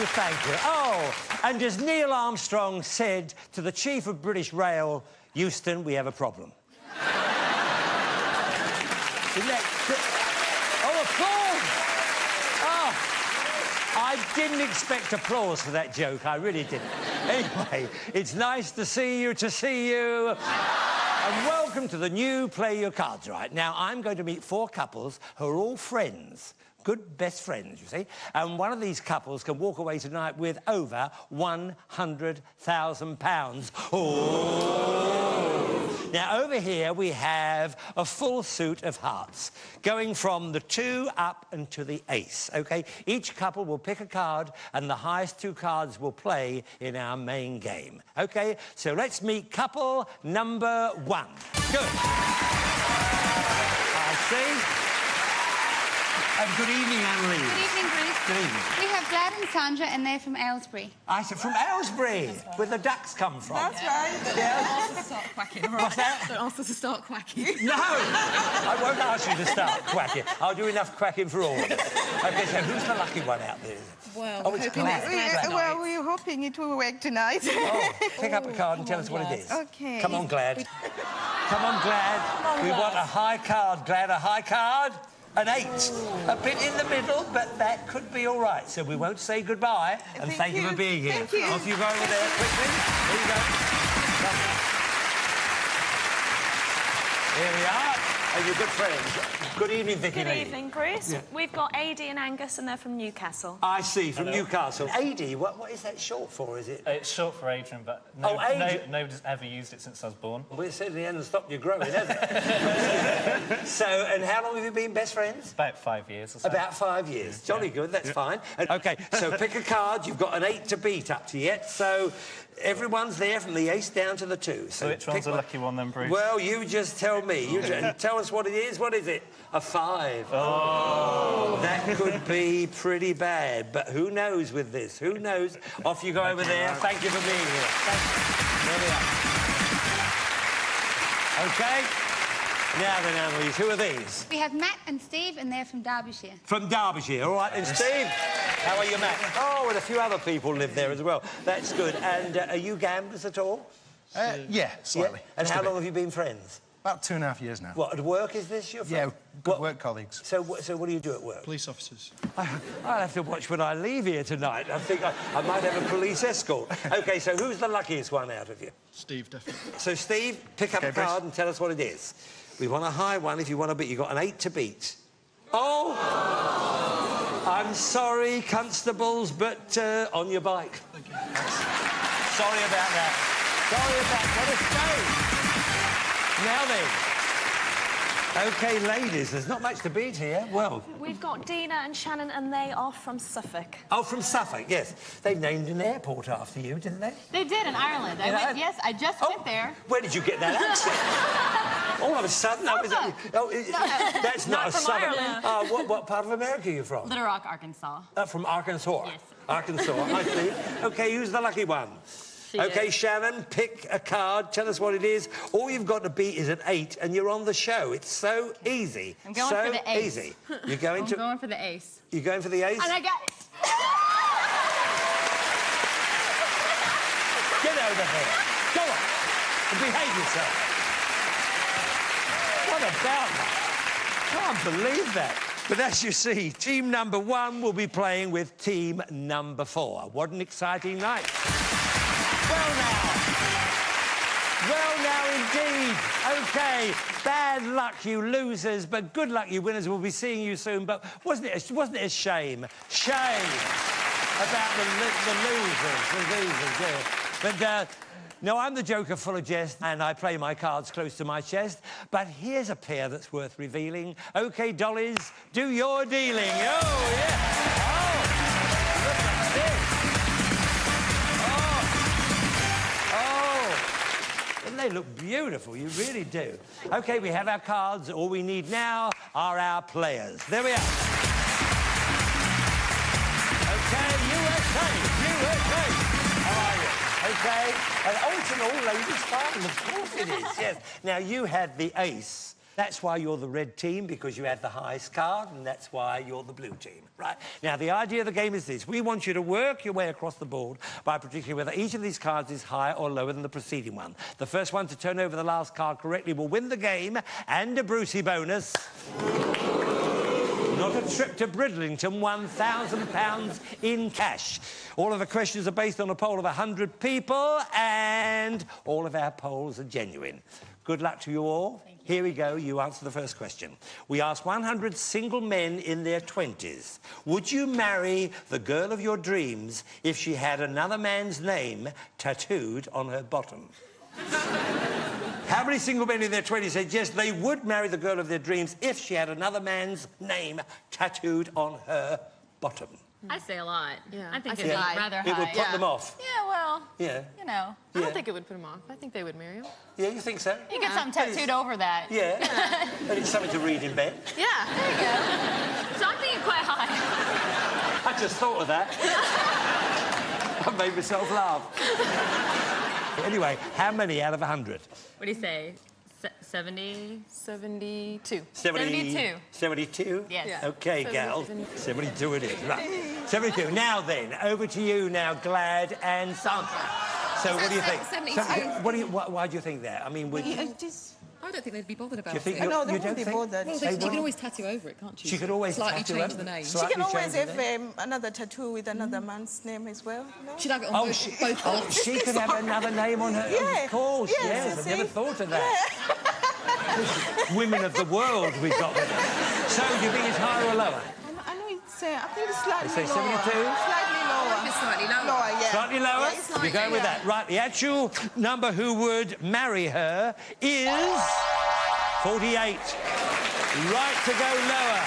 you, thank you. Oh, and as Neil Armstrong said to the Chief of British Rail, Euston, we have a problem. Oh, applause! Oh, I didn't expect applause for that joke, I really didn't. Anyway, it's nice to see you, And welcome to the new Play Your Cards Right. Now, I'm going to meet 4 couples who are all friends. Good best friends, you see. And one of these couples can walk away tonight with over £100,000. Oh! Now, over here, we have a full suit of hearts, going from the 2 up and to the ace, OK? Each couple will pick a card, and the highest 2 cards will play in our main game, OK? So let's meet couple number 1. Good. I see. Good evening, Annalise. Good evening, Bruce. Good evening. We have Dad and Sandra, and they're from Aylesbury. I said from Aylesbury, right. where the ducks come from. That's right. Yeah. Don't ask us to start quacking, all right? What's that? Don't ask us to start quacking. No! I won't ask you to start quacking. I'll do enough quacking for all of us. OK, so who's the lucky one out there? Well, oh, it's Glad. well, we were hoping it will work tonight. Oh, pick up a card and tell us what it is. OK. Come on, Glad. Come on, Glad. We want a high card, Glad. A high card. An 8. A bit in the middle, but that could be all right. So we won't say goodbye. And thank you for being here. Thank you. Off you go over there, quickly. Here you go. Here we are. And your good friends. Good evening, Vicky. Good evening, Bruce. Yeah. We've got AD and Angus, and they're from Newcastle. I see, from Newcastle. AD, what is that short for, is it? It's short for Adrian, but nobody's ever used it since I was born. Well, it certainly hasn't stopped you growing, has it? So, and how long have you been best friends? About 5 years or so. About 5 years. Jolly good, that's fine. OK, so pick a card. You've got an 8 to beat up to yet, so everyone's there from the ace down to the 2. So which one's a lucky one, then, Bruce? Well, you just tell me. You tell us what it is. What is it? A 5. Oh! That could be pretty bad, but who knows with this? Who knows? Off you go over there. Thank you for being here. There we are. OK. Now then, Annalise, who are these? We have Matt and Steve, and they're from Derbyshire. From Derbyshire, all right. And Steve, how are you, Matt? Oh, and a few other people live there as well. That's good. And are you gamblers at all? Yeah, slightly. Yeah? And how long have you been friends? About 2.5 years now. What, at work is this your friend? Yeah, good work colleagues. So what do you do at work? Police officers. I'll have to watch when I leave here tonight. I think I might have a police escort. OK, so who's the luckiest one out of you? Steve, definitely. So, Steve, pick up a card and tell us what it is. We want a high one if you want to beat. You've got an 8 to beat. Oh! I'm sorry, constables, but on your bike. Thank you. Sorry about that. Sorry about that. Let us go. Now then. OK, ladies, there's not much to beat here. Well... We've got Dina and Shannon, and they are from Suffolk. Oh, from Suffolk, yes. They named an airport after you, didn't they? They did in Ireland. Yes, I just went there. Where did you get that accent? All of a sudden, that's not a from southern. Ireland. What part of America are you from? Little Rock, Arkansas. From Arkansas. Yes. Arkansas, I see. OK, who's the lucky one? OK, Shannon, pick a card. Tell us what it is. All you've got to beat is an 8, and you're on the show. It's so easy. I'm going for the ace. Easy. You're going I'm going for the ace. You're going for the ace? And I got it. Get over here. Go on. And behave yourself. What about that? Can't believe that. But as you see, team number 1 will be playing with team number 4. What an exciting night. Well now, indeed. OK, bad luck, you losers, but good luck, you winners. We'll be seeing you soon. But wasn't it a shame? Shame about the losers, yeah. But, no, I'm the Joker full of jest, and I play my cards close to my chest. But here's a pair that's worth revealing. OK, dollies, do your dealing. Oh, yeah. Oh, look at this. And they look beautiful, you really do. OK, we have our cards. All we need now are our players. There we are. OK, USA. How are you? OK. And, oh, it's an all-ladies party. Of course it is, yes. Now, you had the ace. That's why you're the red team, because you had the highest card, and that's why you're the blue team. Right. Now, the idea of the game is this. We want you to work your way across the board by predicting whether each of these cards is higher or lower than the preceding one. The first one to turn over the last card correctly will win the game and a Brucey bonus. Not a trip to Bridlington, £1,000 in cash. All of the questions are based on a poll of 100 people, and all of our polls are genuine. Good luck to you all. Here we go. You answer the first question. We asked 100 single men in their 20s. Would you marry the girl of your dreams if she had another man's name tattooed on her bottom? How many single men in their 20s said yes, they would marry the girl of their dreams if she had another man's name tattooed on her bottom? I say a lot. Yeah. I think I it'd say be high. rather high. It would put them off. Yeah, well, Yeah. you know. I don't think it would put them off. I think they would marry him. Yeah, you think so? You get something tattooed over that. Yeah. And it's something to read in bed. Yeah, there you go. So I'm thinking quite high. I just thought of that. I made myself laugh. Anyway, how many out of 100? What do you say? 70? 72. 72. 72? Yes. Yeah. OK, gal. 72 it is. Right. 72. Now then, over to you now, Glad and Sandra. So what do you think? 72. Why do you think that? I mean, would you... I don't think they'd be bothered about Do you think it. No, they you won't don't be think? bothered. Well, They you can won't? always tattoo over it, can't you? She could always slightly tattoo change it. the name. She Slightly can always change the have name. another tattoo with another man's name as well. No? She'd have it on Oh, both oh, arms. she could have another name on her. Yeah. Of course, yes. you I've never see? thought of that. Women of the world we've got with us. So, do you think it's higher or lower? I know it's, I think it's slightly They say lower. 72? Slightly lower. It's slightly lower. Lower, yeah. Slightly lower? Yeah, slightly, You're going with yeah. that. Right, the actual number who would marry her is 48. Right to go lower.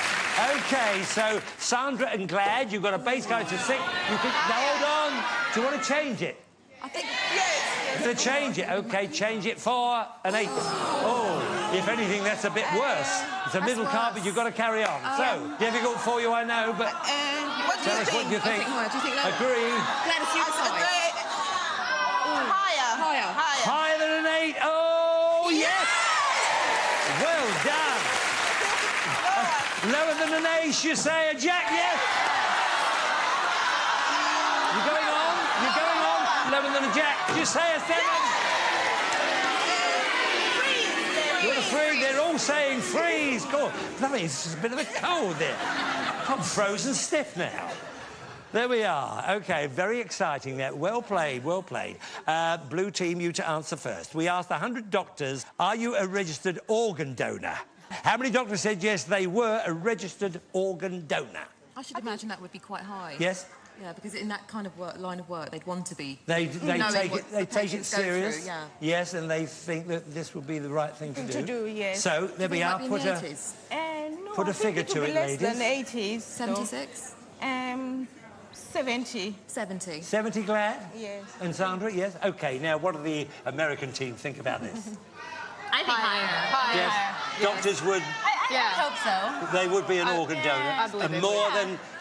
OK, so Sandra and Glad, you've got a base card to 6. You can... Now, hold on. Do you want to change it? I think... Yes. You're going to change it. OK, change it for an 8. Oh, if anything, that's a bit worse. It's a middle card, but you've got to carry on. So, difficult for you, I know, but... What do Tell you us what think? you think. I think higher. Do you think lower? Agree. Gladys, you decide. Higher. Higher. Higher. Higher than an 8. Oh, yes! Well done. Lower than an ace, you say. A jack, yes? You're going on? You're going on? Lower than a jack. You say a 7? You're a 3. They're all saying freeze. Go on. Blimey, it's a bit of a cold there. I'm frozen stiff now. There we are. OK, very exciting there. Well played, well played. Blue team, you to answer first. We asked 100 doctors, are you a registered organ donor? How many doctors said yes, they were a registered organ donor? I should imagine that would be quite high. Yes? Yeah, because in that kind of line of work, they'd want to be... They knowing take what it, they the take it patients go through, serious. yeah. Yes, and they think that this would be the right thing to do. To do, yes. So, there we are. Put a, No, put a I think figure it to would it, be less ladies. than 80. 76? 70. 70. 70 Glad? Yes. And Sandra, yes? OK, now what do the American team think about this? I think higher. Yes. Doctors would... I hope so. They would be an organ donor. I believe And it.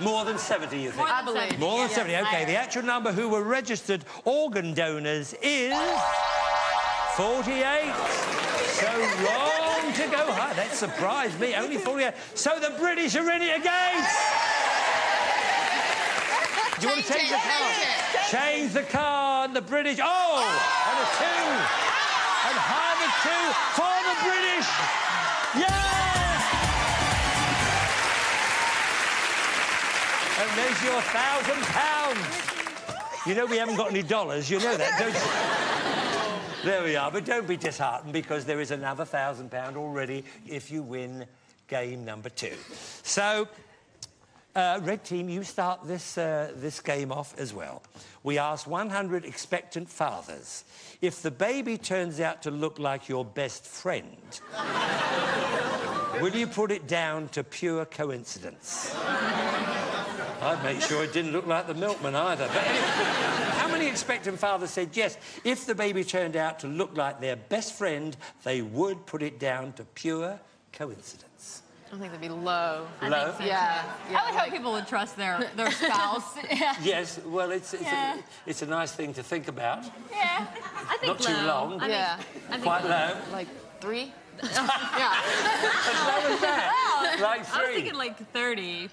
more than 70, you think? I believe. More than 70, OK. The actual number who were registered organ donors is... 48. So wrong to go high. That surprised me. Only 48. So the British are in it again. Do you want to change the card? Change the card. The British... Oh! And a 2. And higher than 2 for the British. Yeah! And there's your £1,000. You know we haven't got any dollars. You know that, don't you? There we are. But don't be disheartened, because there is another £1,000 already if you win game number 2. So, Red Team, you start this game off as well. We asked 100 expectant fathers, if the baby turns out to look like your best friend, will you put it down to pure coincidence? I'd make sure it didn't look like the milkman either. But anyway, how many expectant fathers said yes, if the baby turned out to look like their best friend, they would put it down to pure coincidence? I think they'd be low. Low? Yeah. I would hope people would trust their spouse. Yeah. Yes, well, it's a nice thing to think about. Yeah. I think Not too low. long. I think, Yeah. I think Quite low. Like 3? Yeah. As low as that? Like 3? I was thinking like 30.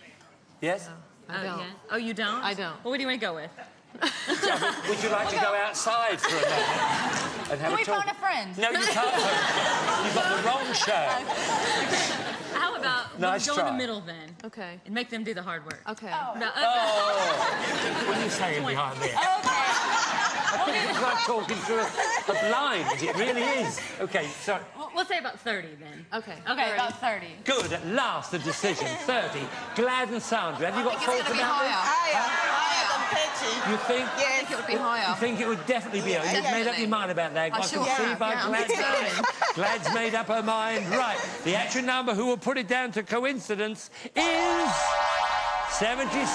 Yes? I don't. Yeah. Oh, you don't? I don't. Well, what do you want to go with? Would you like to go outside for a minute and have Can a we talk? phone a friend? No, you can't. You've got the wrong show. How about Nice we'll go in try. the middle then Okay. and make them do the hard work? Okay. No, What are you saying behind there? I think it's like talking through a blind. It really is. Okay, sorry. we'll say about 30 then. Okay. Okay, about 30. Good, at last a decision. 30. Glad and Sandra, have you got It's thoughts going to be about higher. this? You think? I think it would be higher. You think it would definitely be? You've made up your mind about that. I sure can see have, by yeah. Glad's Glad's made up her mind. Right. The actual number who will put it down to coincidence is 77.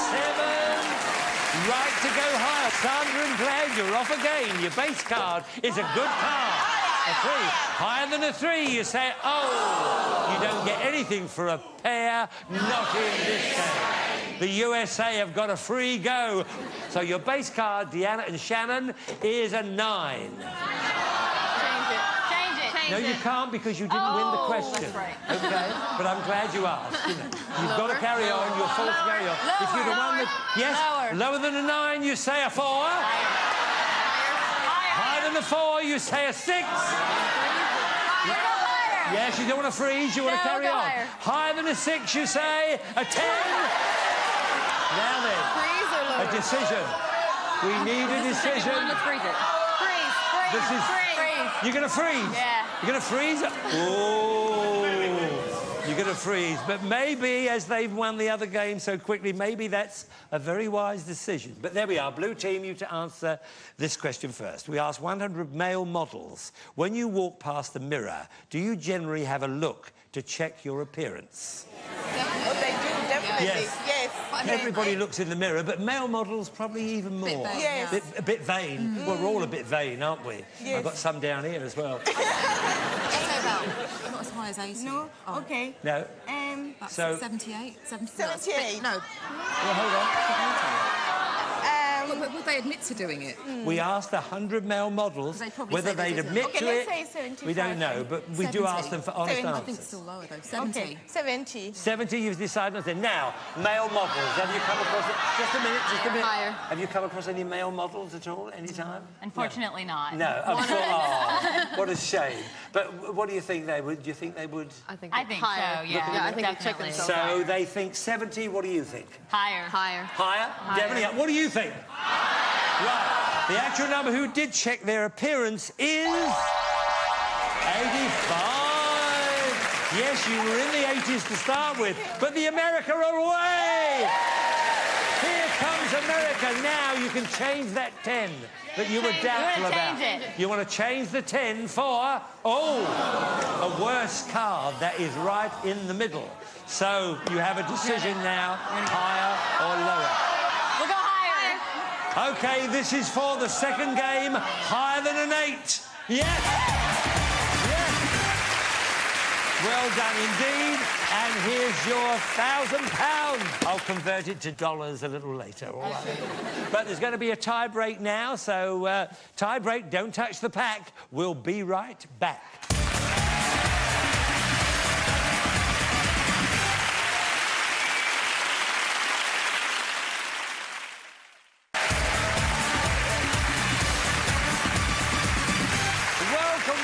Right to go higher. Sandra and Glad, you're off again. Your base card is a good card. A 3. Higher than a 3, you say, oh, you don't get anything for a pair, not in this case. The USA have got a free go. So your base card, Deanna and Shannon, is a 9. Change it. No, you can't because you didn't win the question. That's right. Okay? But I'm glad you asked. You know, you've got to carry on. You're forced to carry on. If you'd have won the... Yes? Lower than a 9, you say a 4. Higher than a 4, you say a 6. Yes, you don't want to freeze, you want to carry on. Higher than a 6, you say a 10. Now then, Freeze or lower? a decision. We need a decision. Let's freeze it. Freeze. This is... Freeze. You're going to freeze? Yeah. You're going to freeze? Oh, you're going to freeze. But maybe, as they've won the other game so quickly, maybe that's a very wise decision. But there we are. Blue team, you to answer this question first. We asked 100 male models. When you walk past the mirror, do you generally have a look to check your appearance? Oh, they do, definitely. Yes. Yes. Everybody looks in the mirror, but male models probably even more. vain, Yes. A bit vain. Well, we're all a bit vain, aren't we? Yes. I've got some down here as well. I'd say about not as high as 80. No? Okay. No. About So- 78, 70, 78. No. Well, hold But would they admit to doing it? on. We asked 100 male models They probably whether say they they'd didn't. admit Okay, to let's it. say 75 We don't know, then. but we do 70. ask them for honest 70. I think it's answers. still lower, though. 70. Okay. 70. 70, you've decided not to. Now, male models. Have you come across it? Just a minute, just a minute. Higher. Have you come across any male models at all, any time? Unfortunately not. No. Oh, what a shame. But what do you think they would? Do you think they would? I think higher. So, yeah. Yeah, I think they check Definitely. themselves. So they think 70. What do you think? Higher. Higher. Higher? Definitely. What do you think? Right. The actual number who did check their appearance is 85. Yes, you were in the 80s to start with, but the America are away. Here comes America. Now you can change that 10 that you were doubtful about. Change it. You want to change the 10 for, a worse card that is right in the middle. So you have a decision now, higher or lower. We'll go higher. OK, this is for the second game, higher than an 8. Yes! Yes! Well done indeed. And here's your £1,000. I'll convert it to dollars a little later, all right? But there's going to be a tie break now, so tie break, don't touch the pack. We'll be right back.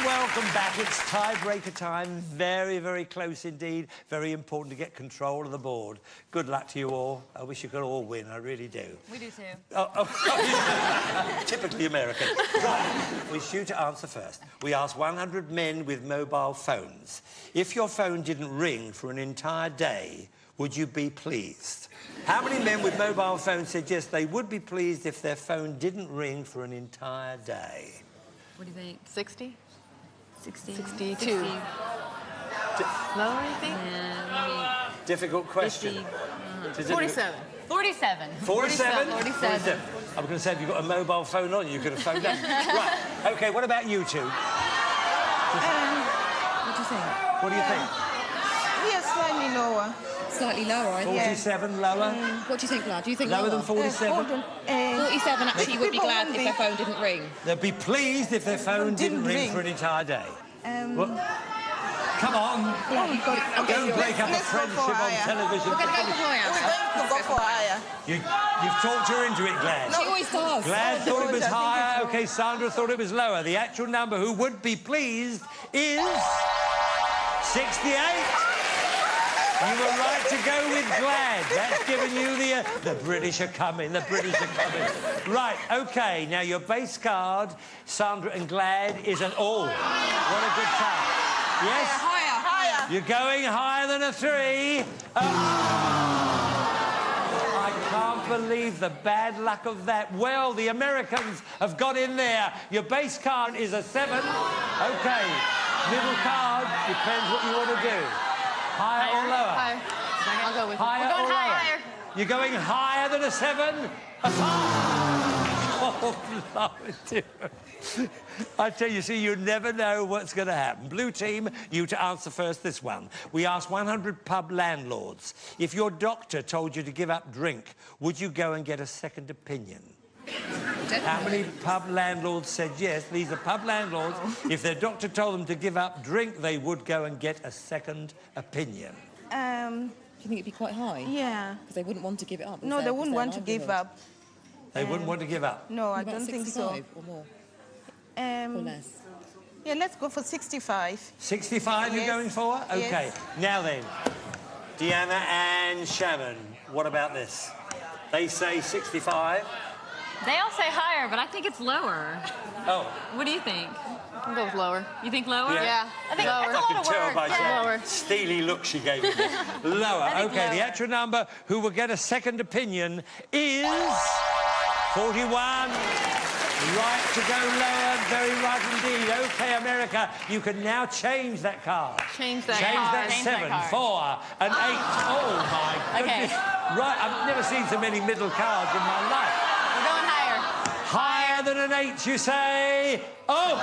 Welcome back. It's tiebreaker time. Very, very close indeed. Very important to get control of the board. Good luck to you all. I wish you could all win. I really do. We do too. Typically American. Right. We wish you to answer first. We asked 100 men with mobile phones. If your phone didn't ring for an entire day, would you be pleased? How many men with mobile phones said yes, they would be pleased if their phone didn't ring for an entire day? What do you think? 60? 60. 62. Lower, I think? Yeah, Difficult question. 47. 47. 47? 47. I'm going to say, if you've got a mobile phone on, you could have phoned us. Right. OK, what about you two? what do you think? What do you think? Yes, slightly lower. Slightly lower, I think. 47, lower? What do you think, Glad? Do you think Lower than 47? 47 actually would be people glad wouldn't if their be- phone didn't ring. They'd be pleased if their phone didn't ring for an entire day. What? Come on. Don't break up a let's go for friendship on higher. television. We're going to go for higher. We're going to go for higher. You've talked her into it, Glad. She always does. Glad thought it was I think higher. it's OK, Sandra thought it was lower. The actual number who would be pleased is 68. You were right to go with Glad. That's given you the British are coming, the British are coming. Right, OK, now your base card, Sandra and Glad, is an all. What a good card. Yes? Higher. You're going higher than a 3. I can't believe the bad luck of that. Well, the Americans have got in there. Your base card is a 7. OK, middle card, depends what you want to do. Higher or lower? Higher. I'll go with Higher We're or going lower? higher. You're going higher than a 7? A 5? Oh, Lord, dear. I tell you, see, you never know what's going to happen. Blue team, you to answer first this one. We asked 100 pub landlords, if your doctor told you to give up drink, would you go and get a second opinion? How many pub landlords said yes? These are pub landlords. If their doctor told them to give up drink, they would go and get a second opinion. Do you think it'd be quite high? Yeah. Because they wouldn't want to give it up. No, they wouldn't want to give up. They wouldn't want to give up. No, I About don't think so. 65 or more, or less. Yeah, let's go for 65. 65 you're Yes. going for? OK. Yes. Now then, Deanna and Shannon, what about this? They say 65. They all say higher, but I think it's lower. Oh. What do you think? I'll go with lower. You think lower? Yeah. I think that's a I lot can of tell work. by Yeah. that steely look she gave me. Lower. think OK, the lower. actual number who will get a second opinion is 41. Right to go lower, very right indeed. OK, America, you can now change that card. Change that Change card. that Change that 7, card. 4, and 8. Oh, my Okay. goodness. Right, I've never seen so many middle cards in my life. We're going higher. Higher than an 8, you say? Oh!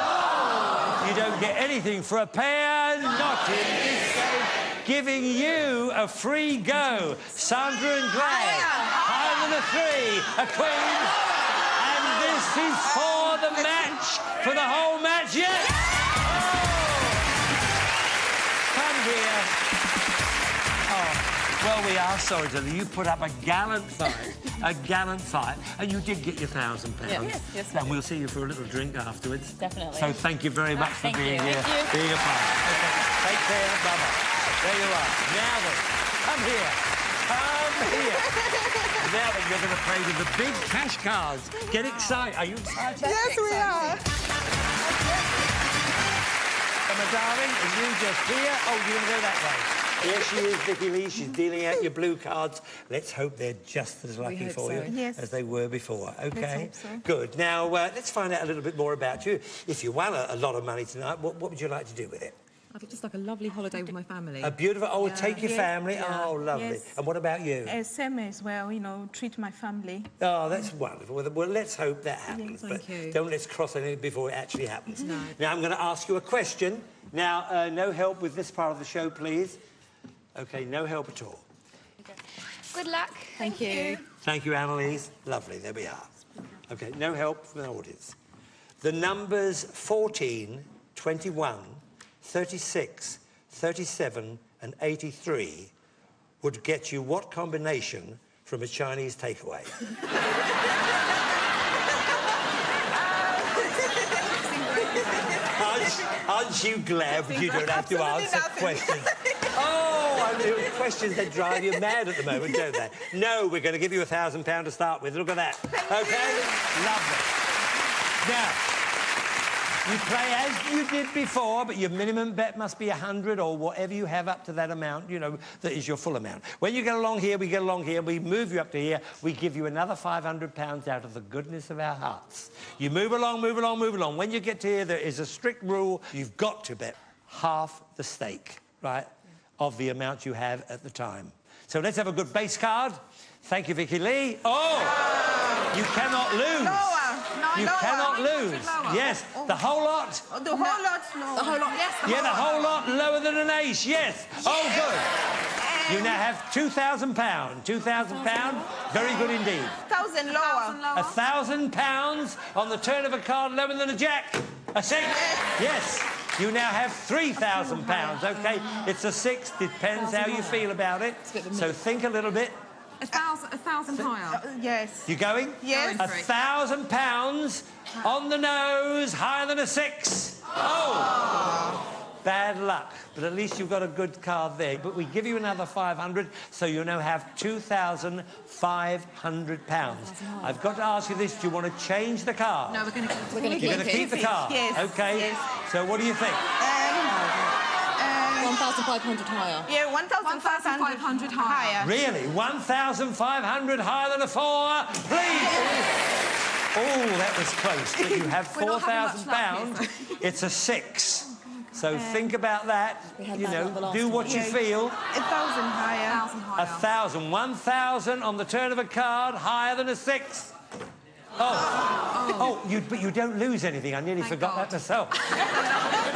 You don't get anything for a pair, not in this game. Giving you a free go. Sandra and Glad. Higher than a 3, a queen. And this is for the match, for the whole match. Yes! Oh! Come here. Oh. Well, we are sorry, Tilly. You put up a gallant fight, and you did get your £1,000. Yes, and we'll see you for a little drink afterwards. Definitely. So thank you very much for Thank being you. here, Thank you. being a part. Okay. Take care, bye-bye. There you are. Now then, come here. Come here. Now then, you're going to play with the big cash cards. Get excited. Are you excited? Yes, we are. My darling, are you just here? Oh, you're going to go that way. Here she is, Vicky Lee. She's dealing out your blue cards. Let's hope they're just as lucky hope for so. you Yes. as they were before. OK? hope so. Good. Now, let's find out a little bit more about you. If you won a lot of money tonight, what would you like to do with it? I think just like a lovely holiday with my family. A beautiful... Oh, take your Yes. family. Yeah. Oh, lovely. Yes. And what about you? Same as well, you know, treat my family. Oh, that's wonderful. Well, let's hope that happens. Thank but you. don't let's cross anything before it actually happens. No. Now, I'm going to ask you a question. Now, no help with this part of the show, please. OK, no help at all. Good luck. Thank you. Thank you, Annalise. Lovely, there we are. OK, no help from the audience. The numbers 14, 21, 36, 37 and 83 would get you what combination from a Chinese takeaway? Aren't you glad you don't have to answer questions? Oh, I mean, questions that drive you mad at the moment, don't they? No, we're going to give you £1,000 to start with. Look at that. OK? Lovely. Now, you play as you did before, but your minimum bet must be 100 or whatever you have up to that amount, you know, that is your full amount. When you get along here, we get along here, we move you up to here, we give you another £500 out of the goodness of our hearts. You move along, move along, move along. When you get to here, there is a strict rule. You've got to bet half the stake, right, of the amount you have at the time. So let's have a good base card. Thank you, Vicky Lee. Oh! You cannot lose. Lower. You cannot lose. Yes, the whole lot. Oh, the whole lot's lower. The whole lot, yes. Yeah, the whole lot lower than an ace, yes. Oh, good. You now have £2,000. £2,000, very good indeed. 1,000 lower. £1,000 on the turn of a card lower than a jack. A six. Yes. You now have £3,000, OK? It's a 6, depends how you feel about it. So think a little bit. A thousand higher. Yes. You going? Yes. £1,000 on the nose, higher than a 6. Oh! Bad luck, but at least you've got a good card there. But we give you another 500, so you now have £2,500. I've got to ask you this: do you want to change the card? No, we're going to keep You're going to keep the card. Yes. Okay. Yes. So what do you think? 1,500 higher. Yeah, 1,500 higher. Really? 1,500 higher than a 4, please. Oh, that was close. But you have £4,000. It's a 6. So think about that. You know, do what you feel. 1,000 higher. 1,000. 1,000 on the turn of a card, higher than a 6. But you don't lose anything. I nearly forgot that myself.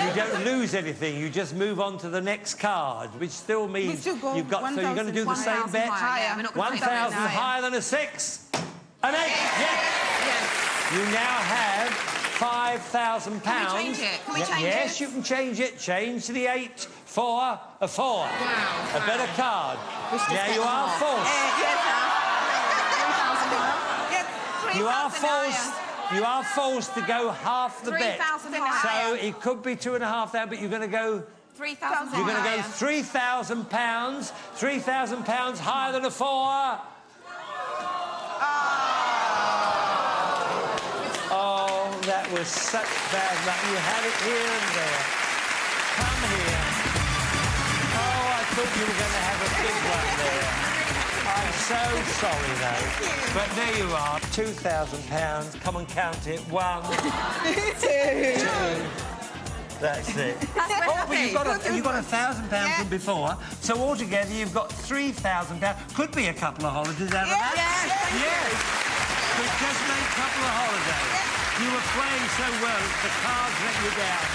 You don't lose anything. You just move on to the next card, which still means you've got. So you're going to do the same bet. Higher. 1,000 higher than a 6. An 8. Yes. You now have £5,000. Can we change it? Can we change it? Yes, you can change it. Change to the 8 for a 4. Wow. A better card. Now you are forced. You are forced to go half the bet. 3,000 So higher. it could be 2,500, but you're going to go. 3,000 You're going to go £3,000. £3,000 higher than a 4. Oh, that was such bad luck. You had it here and there. Come here. Oh, I thought you were going to have a big one there. I'm so sorry, though. But there you are, £2,000. Come and count it. 1, 2. That's it. But you've got £1,000 from before, so altogether you've got £3,000. Could be a couple of holidays out of that. Yes. Could just make a couple of holidays. You were playing so well, the cards let you down.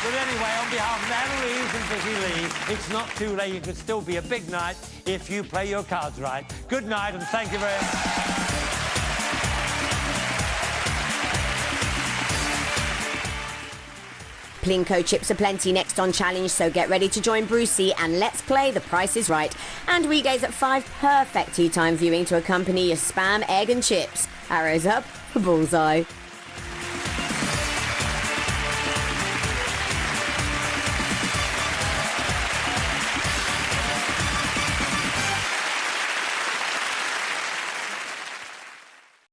But anyway, on behalf of Annalise and Vicky Lee, it's not too late. It could still be a big night if you play your cards right. Good night, and thank you very much. Plinko chips aplenty next on Challenge, so get ready to join Brucey and let's play The Price is Right. And weekdays at 5, perfect tea time viewing to accompany your spam, egg and chips. Arrows up for bullseye.